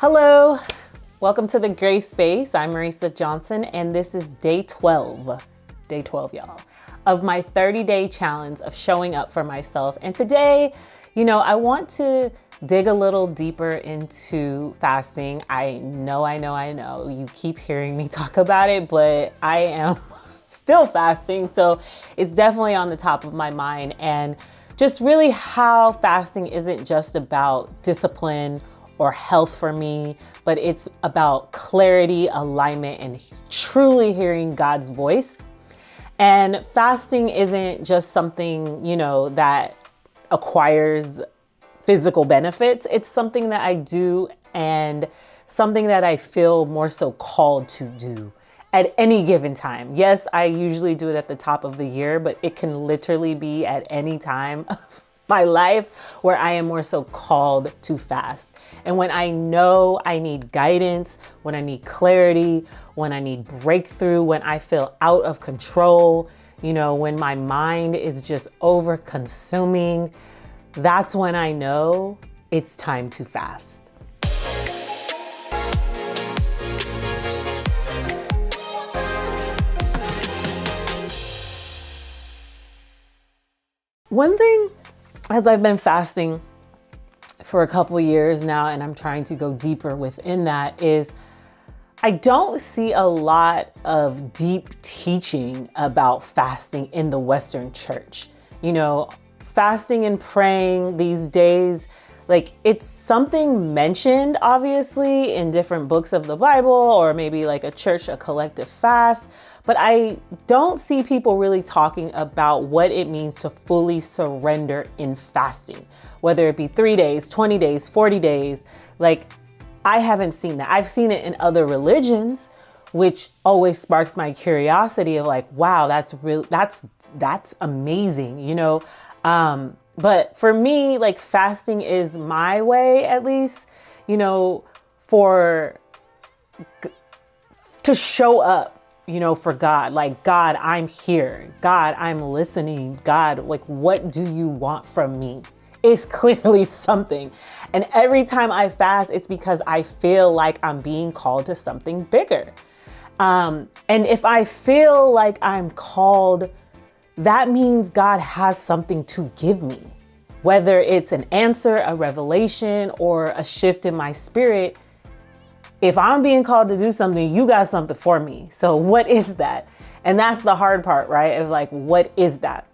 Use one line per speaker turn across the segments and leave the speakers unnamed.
Hello, welcome to the Grace Space. I'm Marisa Johnson, and this is day 12, y'all, of my 30-day challenge of showing up for myself. And today, I want to dig a little deeper into fasting. I know, you keep hearing me talk about it, but I am still fasting. So it's definitely on the top of my mind, and just really how fasting isn't just about discipline or health for me, but it's about clarity, alignment, and truly hearing God's voice. And fasting isn't just something, that acquires physical benefits. It's something that I do and something that I feel more so called to do at any given time. Yes, I usually do it at the top of the year, but it can literally be at any time of my life where I am more so called to fast. And when I know I need guidance, when I need clarity, when I need breakthrough, when I feel out of control, when my mind is just over consuming, that's when I know it's time to fast. One thing, as I've been fasting for a couple years now, and I'm trying to go deeper within that, is I don't see a lot of deep teaching about fasting in the Western church. Fasting and praying these days, like it's something mentioned obviously in different books of the Bible, or maybe like a collective fast. But I don't see people really talking about what it means to fully surrender in fasting, whether it be 3 days, 20 days, 40 days. Like, I haven't seen that. I've seen it in other religions, which always sparks my curiosity of like, wow, that's amazing, But for me, like fasting is my way, at least, to show up, for God. Like, God, I'm here. God, I'm listening. God, like, what do you want from me? It's clearly something. And every time I fast, it's because I feel like I'm being called to something bigger. And if I feel like I'm called, that means God has something to give me, whether it's an answer, a revelation, or a shift in my spirit. If I'm being called to do something, you got something for me. So what is that? And that's the hard part, right? Of like, what is that?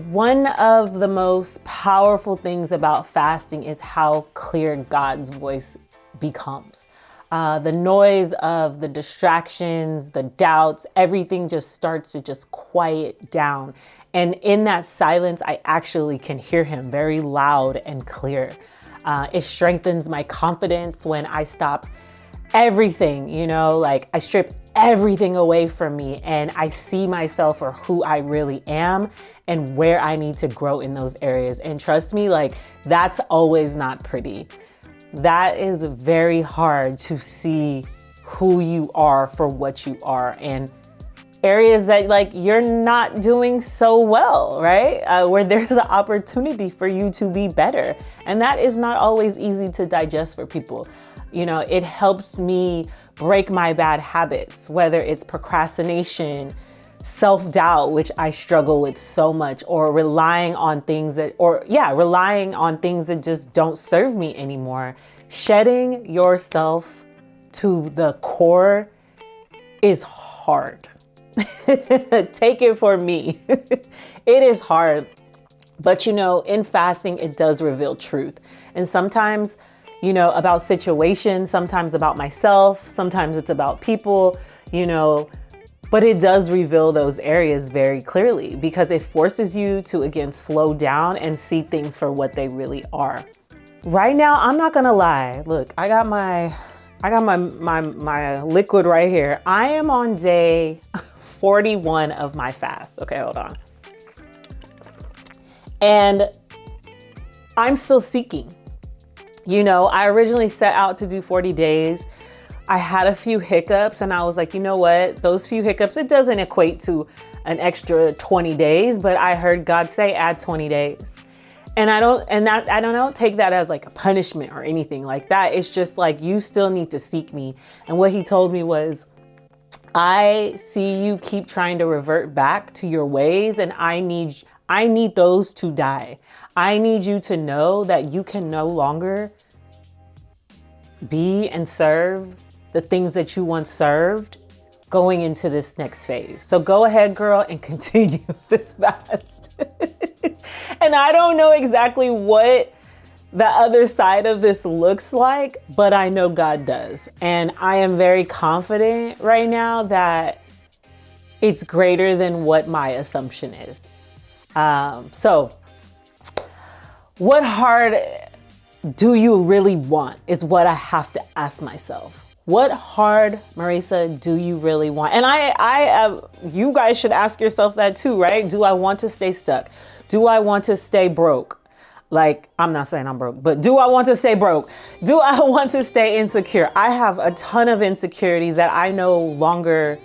One of the most powerful things about fasting is how clear God's voice becomes. The noise of the distractions, the doubts, everything just starts to just quiet down. And in that silence, I actually can hear him very loud and clear. It strengthens my confidence when I stop everything, like I strip everything away from me and I see myself for who I really am and where I need to grow in those areas. And trust me, like that's always not pretty. That is very hard to see who you are for what you are, and areas that like you're not doing so well, right? Where there's an opportunity for you to be better. And that is not always easy to digest for people. It helps me break my bad habits, whether it's procrastination, self-doubt, which I struggle with so much, or relying on things that just don't serve me anymore. Shedding yourself to the core is hard. Take it for me. It is hard. But in fasting, it does reveal truth. And sometimes, about situations, sometimes about myself, sometimes it's about people, but it does reveal those areas very clearly because it forces you to, again, slow down and see things for what they really are. Right now, I'm not gonna lie. Look, I got my liquid right here. I am on day 41 of my fast. Okay, hold on. And I'm still seeking. I originally set out to do 40 days. I had a few hiccups and I was like, you know what? Those few hiccups, it doesn't equate to an extra 20 days, but I heard God say add 20 days. And I don't take that as like a punishment or anything like that. It's just like, you still need to seek me. And what he told me was, I see you keep trying to revert back to your ways, and I need those to die. I need you to know that you can no longer be and serve the things that you once served going into this next phase. So go ahead, girl, and continue this fast. And I don't know exactly what the other side of this looks like, but I know God does. And I am very confident right now that it's greater than what my assumption is. So what heart do you really want is what I have to ask myself. What heart, Marisa, do you really want? And you guys should ask yourself that too, right? Do I want to stay stuck? Do I want to stay broke? Like, I'm not saying I'm broke, but do I want to stay broke? Do I want to stay insecure? I have a ton of insecurities that I no longer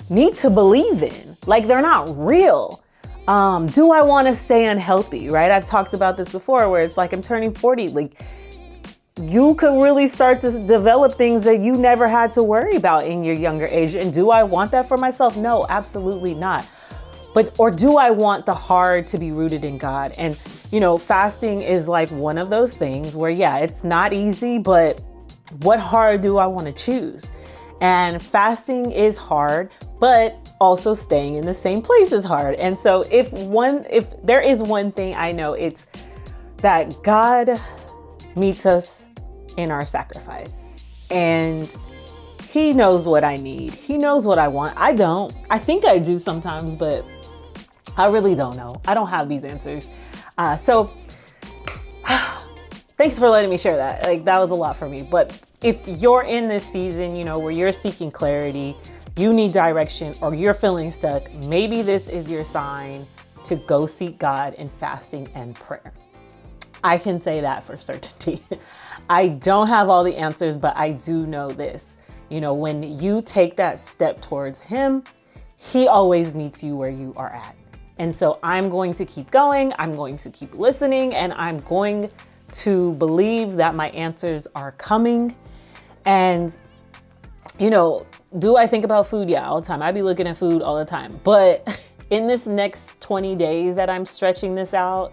need to believe in. Like, they're not real. Do I want to stay unhealthy, right? I've talked about this before, where it's like, I'm turning 40. Like, you could really start to develop things that you never had to worry about in your younger age. And do I want that for myself? No, absolutely not. Or do I want the heart to be rooted in God? And, fasting is like one of those things where, yeah, it's not easy, but what heart do I want to choose? And fasting is hard, but also staying in the same place is hard. And so if there is one thing I know, it's that God meets us in our sacrifice. And he knows what I need. He knows what I want. I don't. I think I do sometimes, but I really don't know. I don't have these answers. So thanks for letting me share that. Like, that was a lot for me. But if you're in this season, where you're seeking clarity, you need direction, or you're feeling stuck, maybe this is your sign to go seek God in fasting and prayer. I can say that for certainty. I don't have all the answers, but I do know this. When you take that step towards him, he always meets you where you are at. And so I'm going to keep going. I'm going to keep listening, and I'm going to believe that my answers are coming. And, do I think about food? Yeah, all the time. I be looking at food all the time. But in this next 20 days that I'm stretching this out,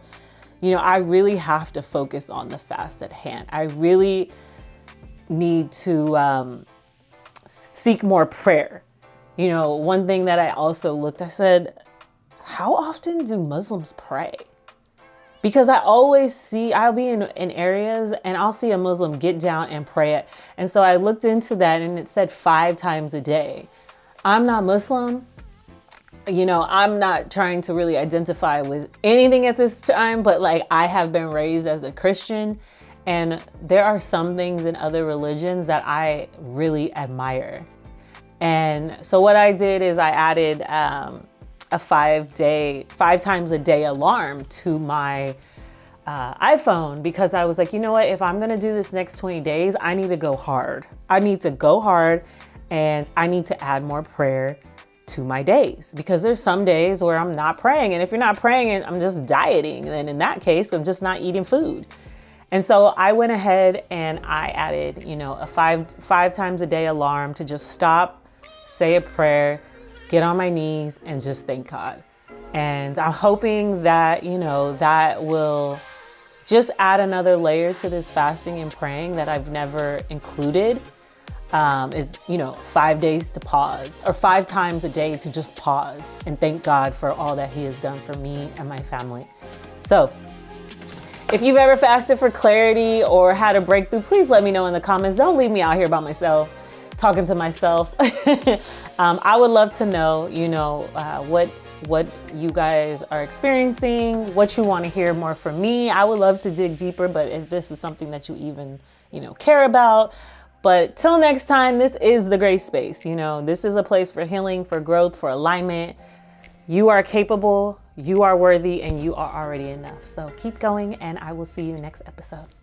I really have to focus on the fast at hand. I really need to seek more prayer. One thing that I also looked, I said, how often do Muslims pray? Because I always I'll be in areas and I'll see a Muslim get down and pray it. And so I looked into that, and it said 5 times a day. I'm not Muslim. I'm not trying to really identify with anything at this time, but like, I have been raised as a Christian, and there are some things in other religions that I really admire. And so what I did is I added a 5 times a day alarm to my iPhone, because I was like, you know what, if I'm going to do this next 20 days, I need to go hard. I need to go hard, and I need to add more prayer to my days, because there's some days where I'm not praying. And if you're not praying and I'm just dieting, then in that case, I'm just not eating food. And so I went ahead and I added, a five times a day alarm to just stop, say a prayer, get on my knees, and just thank God. And I'm hoping that, that will just add another layer to this fasting and praying that I've never included. Is 5 days to pause, or 5 times a day to just pause and thank God for all that he has done for me and my family. So if you've ever fasted for clarity or had a breakthrough, please let me know in the comments. Don't leave me out here by myself, talking to myself. I would love to know, what you guys are experiencing, what you want to hear more from me. I would love to dig deeper, but if this is something that you even, care about. But till next time, this is the Grace Space. This is a place for healing, for growth, for alignment. You are capable, you are worthy, and you are already enough. So keep going, and I will see you next episode.